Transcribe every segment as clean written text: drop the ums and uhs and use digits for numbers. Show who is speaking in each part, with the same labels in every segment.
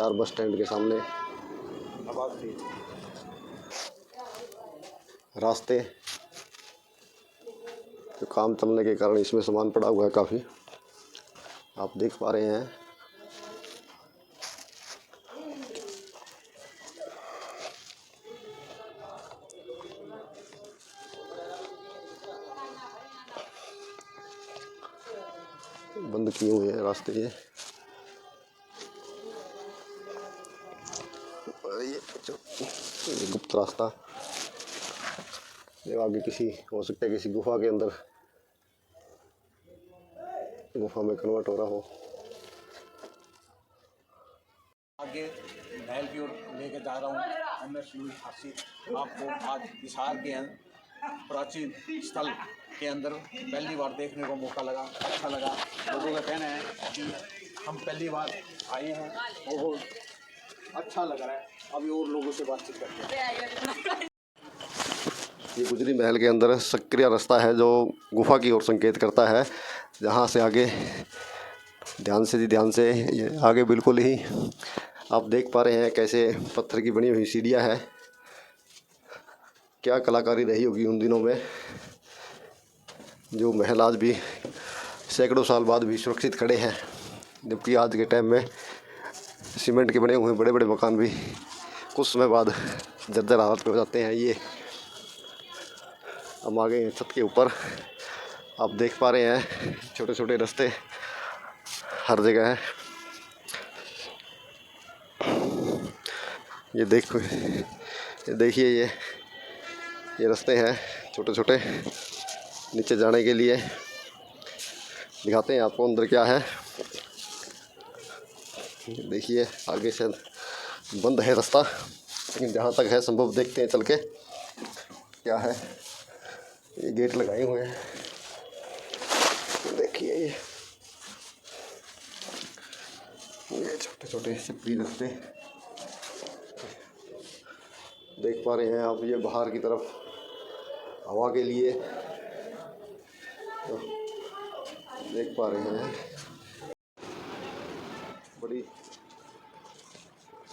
Speaker 1: Hisar bus stand के सामने रास्ते जो काम चलने के कारण इसमें सामान पड़ा हुआ है काफ़ी, आप देख पा रहे हैं। बंद किए हुए हैं रास्ते ये गुप्त रास्ता, ये आगे किसी हो सकता है किसी गुफा के अंदर, गुफा में कन्वर्ट हो रहा हो।
Speaker 2: आगे महल की ओर लेके जा रहा हूँ। एमएस न्यूज़ हासिल आपको आज हिसार के प्राचीन स्थल के अंदर पहली बार देखने को मौका लगा, अच्छा लगा। लोगों का कहना है कि हम पहली बार आए हैं, बहुत अच्छा लग रहा है। अभी और लोगों से बातचीत करते हैं।
Speaker 1: ये गुजरी महल के अंदर सक्रिय रास्ता है जो गुफा की ओर संकेत करता है, जहाँ से आगे ध्यान से ये आगे बिल्कुल ही आप देख पा रहे हैं कैसे पत्थर की बनी हुई सीढ़ियाँ है। क्या कलाकारी रही होगी उन दिनों में, जो महल आज भी सैकड़ों साल बाद भी सुरक्षित खड़े हैं, जबकि आज के टाइम में सीमेंट के बने हुए बड़े बड़े मकान भी कुछ समय बाद जर्जर हालत में हो जाते हैं। ये हम आ गए हैं छत के ऊपर, आप देख पा रहे हैं छोटे छोटे रास्ते हर जगह है। ये देखिए ये रास्ते हैं छोटे छोटे नीचे जाने के लिए। दिखाते हैं आपको अंदर क्या है। देखिए आगे से बंद है रास्ता, लेकिन जहाँ तक है संभव देखते हैं चल के क्या है। ये गेट लगाए हुए हैं, देखिए ये छोटे छोटे सिप्पी रास्ते देख पा रहे हैं आप। ये बाहर की तरफ हवा के लिए तो देख पा रहे हैं। बड़ी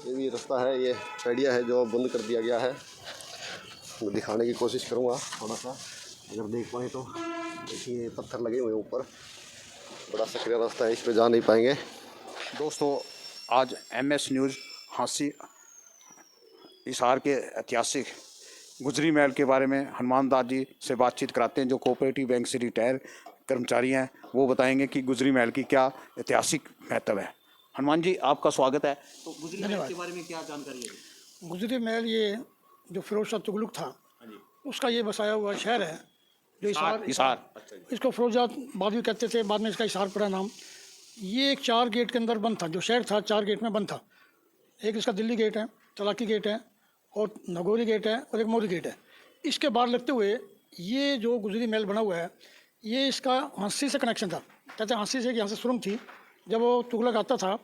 Speaker 1: ये भी रास्ता है, ये पैडिया है जो बंद कर दिया गया है। दिखाने की कोशिश करूँगा थोड़ा सा, अगर देख पाए तो। देखिए पत्थर लगे हुए हैं ऊपर, बड़ा सक्रिय रास्ता है, इस पे जा नहीं पाएंगे।
Speaker 2: दोस्तों आज एमएस न्यूज़ हासिल हिसार के ऐतिहासिक गुजरी महल के बारे में हनुमान दास जी से बातचीत कराते हैं, जो कोऑपरेटिव बैंक से रिटायर कर्मचारी हैं। वो बताएंगे कि गुजरी महल की क्या ऐतिहासिक महत्व है। हनुमान जी आपका स्वागत है। तो गुजरी महल के बारे में क्या जानकारी है?
Speaker 3: गुजरी महल ये जो फिरोज शाह तुगलक था उसका ये बसाया हुआ शहर है जो
Speaker 2: हिसार।
Speaker 3: इसको फिरोजाबाद भी कहते थे, बाद में इसका हिसार पड़ा नाम। ये एक 4 गेट के अंदर बंद था, जो शहर था 4 गेट में बंद था। एक इसका दिल्ली गेट है, चलाकी गेट है, और नगौरी गेट है, और एक मोरी गेट है। इसके बाहर लगते हुए ये जो गुजरी महल बना हुआ है, ये इसका हांसी से कनेक्शन था। कहते हैं हांसी से कि यहाँ से सुरंग थी, जब वो तुगलक आता था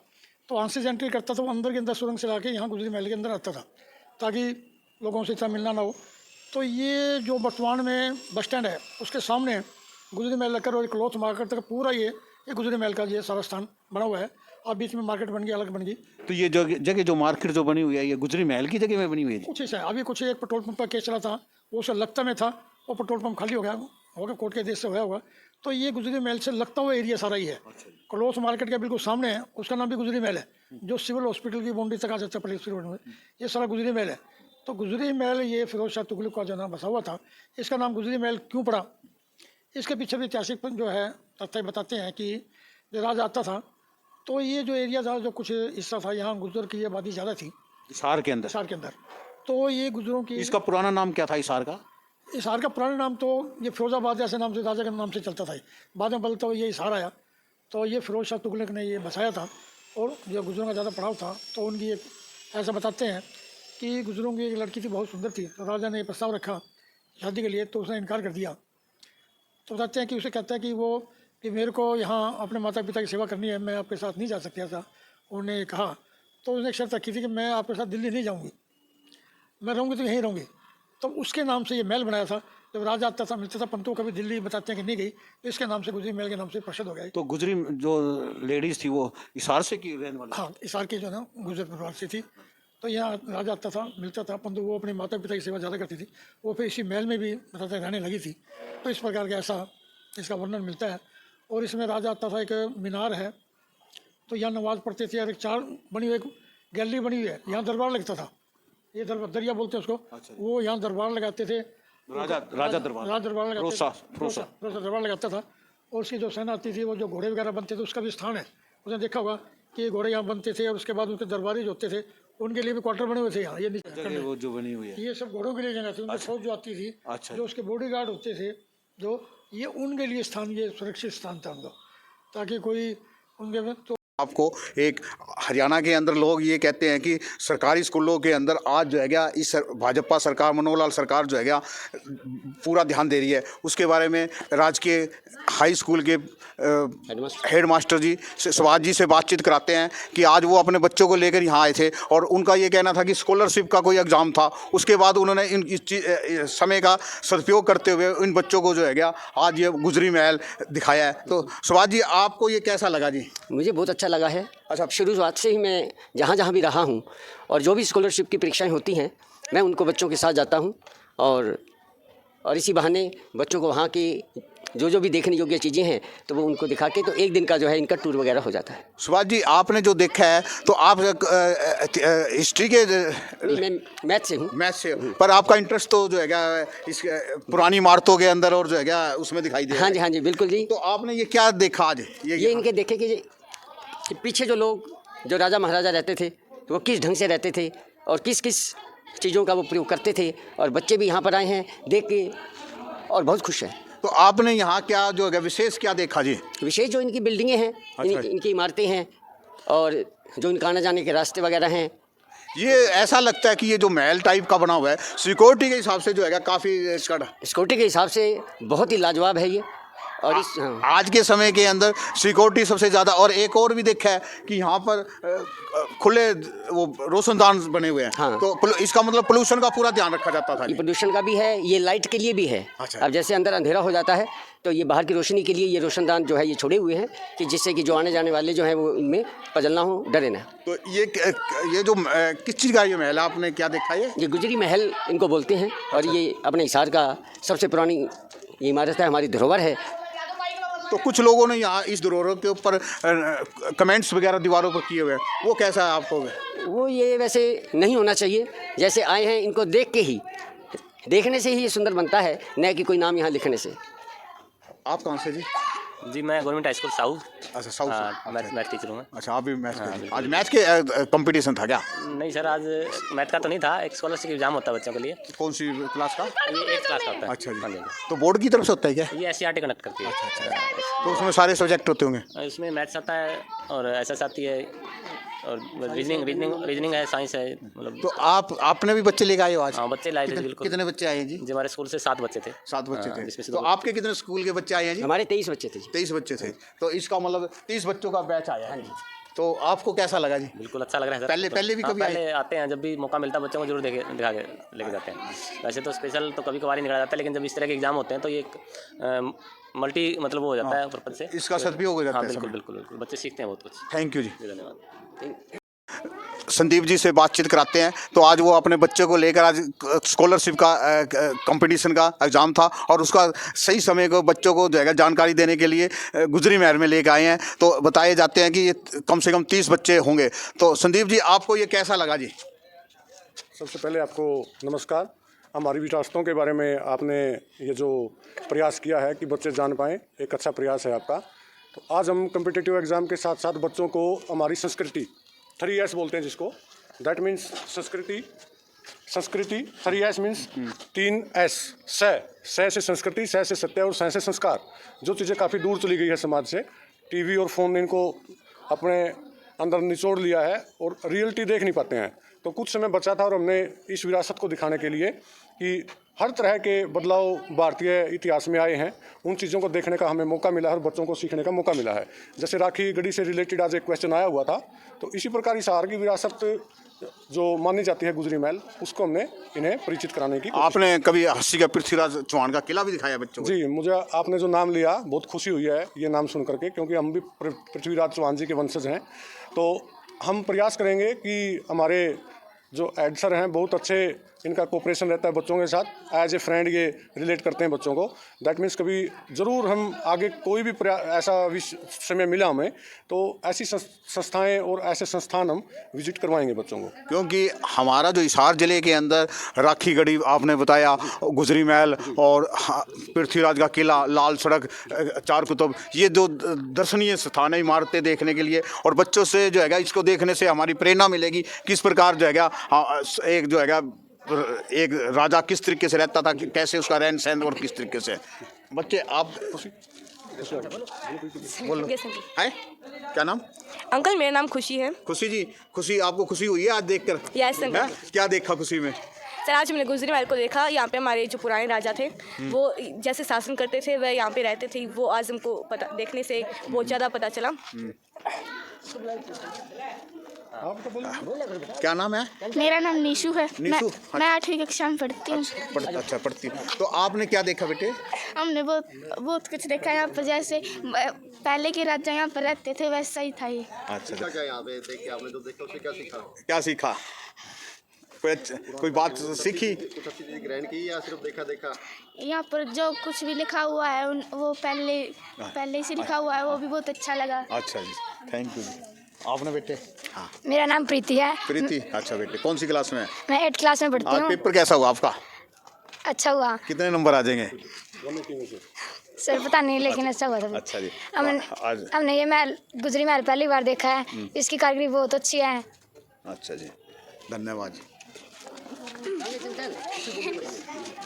Speaker 3: तो हांसी से एंट्री करता था, वो अंदर के अंदर सुरंग से लाके यहाँ गुजरी महल के अंदर आता था ताकि लोगों से इतना मिलना ना हो। तो ये जो वर्तमान में बस स्टैंड है उसके सामने गुजरी महल लगकर और क्लॉथ मार्केट तक पूरा ये गुजरी महल का ये सारा स्थान बना हुआ है। और बीच में मार्केट बन गई, अलग बन गई।
Speaker 2: तो ये जगह जो मार्केट जो बनी हुई है, ये गुजरी महल की जगह में बनी हुई है?
Speaker 3: कुछ ऐसा है। अभी कुछ एक पेट्रोल पंप का केस चला था, वो सब लगता में था, वो पेट्रोल पंप खाली हो गया कोर्ट के देश से होया हुआ। तो ये गुजरी महल से लगता हुआ एरिया सारा ही है। क्लॉथ मार्केट के बिल्कुल सामने है, उसका नाम भी गुजरी महल है, जो सिविल हॉस्पिटल की बाउंड्री तक आ जाता है पुलिस रोड में। ये सारा गुजरी महल है। तो गुजरी महल ये फिरोज शाह तुगलक का जो नाम बसा हुआ था, इसका नाम गुजरी महल क्यों पड़ा, इसके पीछे भी ऐतिहासिक जो है तथ्य बताते हैं कि जब राज आता था तो ये जो एरिया था, जो कुछ हिस्सा था, यहाँ गुजर की आबादी ज़्यादा थी
Speaker 2: हिसार के अंदर।
Speaker 3: हिसार के अंदर। तो ये गुजरों की,
Speaker 2: इसका पुराना नाम क्या था हिसार का?
Speaker 3: हिसार का पुराना नाम तो ये फिरोजाबाद ऐसे नाम से, राजा के नाम से चलता था। बाद में बदलता हुआ ये हिसार आया। तो ये फिरोज शाह तुगलक ने ये बसाया था, और जो गुजरों का ज़्यादा पड़ाव था तो उनकी एक ऐसा बताते हैं कि गुजरों की एक लड़की थी, बहुत सुंदर थी। तो राजा ने प्रस्ताव रखा शादी के लिए, तो उसने इनकार कर दिया। तो बताते हैं कि उसे कहता है कि मेरे को यहाँ अपने माता पिता की सेवा करनी है, मैं आपके साथ नहीं जा सकती ऐसा उन्होंने कहा। तो उसने एक शर्त रखी थी कि मैं आपके साथ दिल्ली नहीं जाऊँगी, मैं रहूँगी तो यहीं रहूँगी। तो उसके नाम से ये महल बनाया था। जब राजा आता था मिलता था पंतों, कभी दिल्ली बताते हैं कि नहीं गई, तो इसके नाम से गुजरी महल के नाम से प्रसिद्ध हो गया।
Speaker 2: तो गुजरी जो लेडीज थी वो हिसार से की रहने वाली?
Speaker 3: हाँ, हिसार की जो है ना गुजर परिवार से थी। तो यहाँ राजा आता था, मिलता था पंतु, वो अपने माता पिता की सेवा ज़्यादा करती थी, वो फिर इसी महल में भी बताते हैं रहने लगी थी। तो इस प्रकार का ऐसा इसका वर्णन मिलता है। और इसमें राजा आता था, एक मीनार है, तो यहाँ नमाज पढ़ते थे, और एक चार बनी हुई एक गैलरी बनी हुई है, यहाँ दरबार लगता था, ये दरिया बोलते हैं उसको। वो यहाँ दरबार लगाते थे,
Speaker 2: राजा दरबार,
Speaker 3: राज दरबार लगाते
Speaker 2: रोसा
Speaker 3: दरबार लगाता था। और उसकी जो सेना आती थी, वो जो घोड़े वगैरह बनते थे, उसका भी स्थान है। उसने देखा होगा कि घोड़े यहाँ बनते थे, और उसके बाद उनके दरबारी जो होते थे उनके लिए भी क्वार्टर बने हुए थे यहाँ। ये नीचे
Speaker 2: वो जो बनी हुई है,
Speaker 3: ये सब घोड़ों के लिए जगह थी, उनकी फौज जो आती थी,
Speaker 2: अच्छा।
Speaker 3: जो उसके बॉडीगार्ड होते थे, जो ये उनके लिए स्थान, ये सुरक्षित स्थान था उनका, ताकि कोई उनके में तो
Speaker 2: आपको एक हरियाणा के अंदर लोग ये कहते हैं कि सरकारी स्कूलों के अंदर आज जो है क्या इस भाजपा सरकार, मनोहर लाल सरकार जो है क्या पूरा ध्यान दे रही है। उसके बारे में राजकीय हाई स्कूल के हेडमास्टर जी स्वाद जी से बातचीत कराते हैं कि आज वो अपने बच्चों को लेकर यहाँ आए थे, और उनका ये कहना था कि स्कॉलरशिप का कोई एग्ज़ाम था, उसके बाद उन्होंने इस समय का सदुपयोग करते हुए इन बच्चों को जो है क्या आज ये गुजरी महल दिखाया है। तो स्वाद जी, आपको ये कैसा लगा जी?
Speaker 4: मुझे बहुत अच्छा लगा है।
Speaker 2: अच्छा।
Speaker 4: शुरुआत से ही मैं जहाँ जहाँ भी रहा हूँ, और जो भी स्कॉलरशिप की परीक्षाएं होती हैं, मैं उनको बच्चों के साथ जाता हूँ, और इसी बहाने बच्चों को वहाँ की जो भी देखने योग्य चीज़ें हैं तो वो उनको दिखा के, तो एक दिन का जो है इनका टूर वगैरह हो जाता है।
Speaker 2: सुभाष जी, आपने जो देखा है तो आप हिस्ट्री के
Speaker 4: मैं मैथ से हूँ।
Speaker 2: मैथ से, पर आपका इंटरेस्ट तो जो है क्या इस पुरानी इमारतों के अंदर और जो है क्या उसमें दिखाई दे रहा है।
Speaker 4: हाँ जी बिल्कुल जी।
Speaker 2: तो आपने ये क्या देखा आज?
Speaker 4: ये इनके देखे कि पीछे जो लोग, जो राजा महाराजा रहते थे, वो किस ढंग से रहते थे और किस किस चीज़ों का वो प्रयोग करते थे, और बच्चे भी यहाँ पर आए हैं देख के और बहुत खुश हैं।
Speaker 2: तो आपने यहाँ क्या जो है विशेष क्या देखा जी?
Speaker 4: विशेष जो इनकी बिल्डिंगें हैं, इनकी इमारतें हैं, और जो इनका आने जाने के रास्ते वगैरह हैं।
Speaker 2: ये ऐसा लगता है कि ये जो महल टाइप का बना हुआ है सिक्योरिटी के हिसाब से जो है काफ़ी
Speaker 4: सिक्योरिटी के हिसाब से बहुत ही लाजवाब है ये। और
Speaker 2: आज के समय के अंदर सिक्योरिटी सबसे ज़्यादा। और एक और भी देखा है कि यहाँ पर खुले वो रोशनदान बने हुए हैं।
Speaker 4: हाँ।
Speaker 2: तो इसका मतलब पोल्यूशन का पूरा ध्यान रखा जाता था।
Speaker 4: ये पोल्यूशन का भी है, ये लाइट के लिए भी है।
Speaker 2: अच्छा।
Speaker 4: अब जैसे अंदर अंधेरा हो जाता है तो ये बाहर की रोशनी के लिए ये रोशनदान जो है ये छोड़े हुए हैं, कि जिससे कि जो आने जाने वाले जो हैं वो इनमें पजल ना हो, डरे ना।
Speaker 2: तो ये जो किस चीज़ का ये महल आपने क्या देखा? ये
Speaker 4: गुजरी महल इनको बोलते हैं। और ये अपने हिसार का सबसे पुरानी ये इमारत है, हमारी धरोहर है।
Speaker 2: तो कुछ लोगों ने यहाँ इस धरोहर के ऊपर कमेंट्स वगैरह दीवारों पर किए हुए हैं, वो कैसा है आपको?
Speaker 4: वो ये वैसे नहीं होना चाहिए, जैसे आए हैं इनको देख के ही, देखने से ही ये सुंदर बनता है, न कि कोई नाम यहाँ लिखने से।
Speaker 2: आप कहाँ से जी?
Speaker 5: जी मैं गवर्नमेंट हाई स्कूल साउथ।
Speaker 2: अच्छा, साउथ से।
Speaker 5: मैथ टीचर हूँ मैं।
Speaker 2: अच्छा, आप भी मैथ के? आज मैथ के कंपटीशन था क्या?
Speaker 5: नहीं सर, आज मैथ का तो नहीं था, एक स्कॉलरशिप एग्जाम होता है बच्चों के लिए।
Speaker 2: कौन सी क्लास का?
Speaker 5: ये 8th क्लास का होता है।
Speaker 2: अच्छा जी।
Speaker 5: हाँ जी।
Speaker 2: तो बोर्ड की तरफ से होता है क्या?
Speaker 5: ये SCRT कनेक्ट करती है।
Speaker 2: तो उसमें सारे सब्जेक्ट होते होंगे?
Speaker 5: इसमें मैथ्स आता है और SS आती है, और रीजनिंग है, साइंस है, मतलब।
Speaker 2: तो आपने भी बच्चे लेके आए हो आज?
Speaker 5: हाँ, बच्चे लाए थे बिल्कुल।
Speaker 2: कितने बच्चे आए हैं जी?
Speaker 5: जी हमारे स्कूल से 7 बच्चे थे।
Speaker 2: 7 बच्चे थे।
Speaker 5: जिसमें से
Speaker 2: तो आपके कितने स्कूल के बच्चे आए हैं जी?
Speaker 4: हमारे 23 बच्चे थे।
Speaker 2: 23 बच्चे थे। तो इसका मतलब 30 बच्चों का बैच आया है। तो आपको कैसा लगा जी?
Speaker 5: बिल्कुल अच्छा लग रहा है सर।
Speaker 2: पहले भी कभी
Speaker 5: पहले आते हैं, जब भी मौका मिलता है बच्चों को जरूर दिखा के लेके जाते हैं। वैसे तो स्पेशल तो कभी कभार ही निकला जाता है, लेकिन जब इस तरह के एग्जाम होते हैं तो ये एक मल्टी मतलब वो हो जाता है पर्पज से।
Speaker 2: इसका सदुपयोग हो जाता है।
Speaker 5: हाँ बिल्कुल, बच्चे सीखते हैं बहुत कुछ।
Speaker 2: थैंक यू जी।
Speaker 5: धन्यवाद।
Speaker 2: संदीप जी से बातचीत कराते हैं। तो आज वो अपने बच्चे को लेकर आज स्कॉलरशिप का कंपटीशन का एग्ज़ाम था, और उसका सही समय को बच्चों को जो है जानकारी देने के लिए गुजरी महल में लेकर आए हैं। तो बताए जाते हैं कि ये कम से कम 30 बच्चे होंगे। तो संदीप जी, आपको ये कैसा लगा जी?
Speaker 6: सबसे पहले आपको नमस्कार। हमारी विरासतों के बारे में आपने ये जो प्रयास किया है कि बच्चे जान पाएँ, एक अच्छा प्रयास है आपका। तो आज हम कम्पिटिटिव एग्ज़ाम के साथ साथ बच्चों को हमारी संस्कृति 3S बोलते हैं जिसको, दैट मीन्स संस्कृति 3S मीन्स 3S, स से संस्कृति, स से सत्य और स से संस्कार। जो चीज़ें काफ़ी दूर चली गई है समाज से, टीवी और फ़ोन ने इनको अपने अंदर निचोड़ लिया है और रियलिटी देख नहीं पाते हैं। तो कुछ समय बचा था और हमने इस विरासत को दिखाने के लिए कि हर तरह के बदलाव भारतीय इतिहास में आए हैं, उन चीज़ों को देखने का हमें मौका मिला है और बच्चों को सीखने का मौका मिला है। जैसे राखी गढ़ी से रिलेटेड आज एक क्वेश्चन आया हुआ था, तो इसी प्रकार हिसार की विरासत जो मानी जाती है गुजरी महल, उसको हमने इन्हें परिचित कराने की
Speaker 7: आपने कभी हस्सी का पृथ्वीराज चौहान का किला भी दिखाया बच्चों को?
Speaker 6: जी, मुझे आपने जो नाम लिया बहुत खुशी हुई है ये नाम सुन करके, क्योंकि हम भी पृथ्वीराज चौहान जी के वंशज हैं। तो हम प्रयास करेंगे कि हमारे जो हेड सर हैं बहुत अच्छे, इनका कोऑपरेशन रहता है बच्चों के साथ, एज ए फ्रेंड ये रिलेट करते हैं बच्चों को। दैट मीन्स कभी ज़रूर हम आगे कोई भी ऐसा समय मिला हमें तो ऐसी संस्थाएं और ऐसे संस्थान हम विजिट करवाएंगे बच्चों को।
Speaker 7: क्योंकि हमारा जो हिसार ज़िले के अंदर राखी गढ़ी आपने बताया, गुजरी महल और पृथ्वीराज का किला, लाल सड़क, चार कुतुब, ये जो दर्शनीय स्थान है इमारतें देखने के लिए, और बच्चों से जो है इसको देखने से हमारी प्रेरणा मिलेगी किस प्रकार जो है एक जो है एक राजा किस तरीके से रहता था, कैसे उसका रहन सहन और किस तरीके से। बच्चे आप बोलो है क्या नाम?
Speaker 8: अंकल मेरा नाम खुशी है।
Speaker 7: खुशी जी, खुशी आपको खुशी हुई है आज देखकर?
Speaker 8: Yes uncle.
Speaker 7: क्या देखा खुशी में?
Speaker 8: सर आज हमने गुजरी महल को देखा। यहाँ पे हमारे जो पुराने राजा थे वो जैसे शासन करते थे वह यहाँ पे रहते थे, वो आज हमको पता देखने से बहुत ज़्यादा पता चला।
Speaker 7: क्या नाम है?
Speaker 9: मेरा नाम निशु है।
Speaker 7: निशु,
Speaker 9: मैं 8वीं कक्षा में पढ़ती हूँ।
Speaker 7: अच्छा पढ़ती। तो आपने क्या देखा बेटे?
Speaker 9: हमने बहुत कुछ देखा यहाँ पर, जैसे पहले के राजा यहाँ पर रहते थे वैसा ही था ये।
Speaker 7: अच्छा,
Speaker 1: क्या यहाँ पे देख के आपने जो देखा उससे क्या सीखा?
Speaker 7: क्या सीखा? कोई बात सीखी?
Speaker 1: कुछ अच्छी चीज ग्रहण की या सिर्फ देखा?
Speaker 9: यहाँ पर जो कुछ भी लिखा हुआ है वो पहले से लिखा हुआ है, वो भी बहुत अच्छा लगा।
Speaker 7: अच्छा जी, थैंक यू जी। आपने बेटे? हाँ
Speaker 9: मेरा नाम प्रीति है।
Speaker 7: प्रीति, अच्छा बेटे कौन सी क्लास में?
Speaker 9: मैं 8th क्लास में पढ़ती
Speaker 7: आज
Speaker 9: हूँ।
Speaker 7: पेपर कैसा हुआ आपका?
Speaker 9: अच्छा हुआ।
Speaker 7: कितने नंबर आ जाएंगे?
Speaker 9: सर पता नहीं, लेकिन अच्छा हुआ था।
Speaker 7: अच्छा जी।
Speaker 9: हमने ये महल, गुजरी महल पहली बार देखा है। इसकी कारीगरी बहुत अच्छी है।
Speaker 7: अच्छा जी, धन्यवाद जी।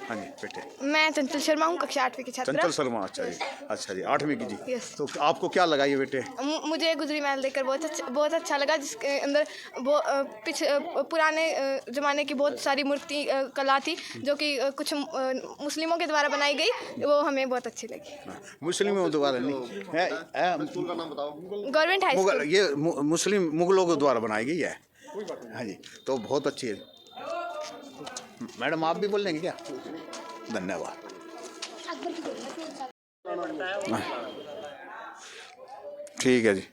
Speaker 7: हाँ जी बेटे।
Speaker 8: मैं चंचल शर्मा हूँ, कक्षा 8वीं की छात्रा।
Speaker 7: चंचल शर्मा, अच्छा जी। अच्छा जी, 8वीं की जी।
Speaker 8: Yes.
Speaker 7: तो आपको क्या लगा ये बेटे?
Speaker 8: मुझे गुजरी महल देखकर बहुत अच्छा लगा, जिसके अंदर वो पुराने ज़माने की बहुत सारी मूर्ति कला थी जो कि कुछ मुस्लिमों के द्वारा बनाई गई, वो हमें बहुत अच्छी लगी।
Speaker 7: मुस्लिमों द्वारा नहीं है,
Speaker 1: स्कूल का नाम बताओ।
Speaker 8: Government high school.
Speaker 7: ये मुस्लिम मुगलों के द्वारा बनाई गई है। हाँ जी, तो बहुत अच्छी है। मैडम आप भी बोल लेंगे क्या? धन्यवाद। ठीक है जी।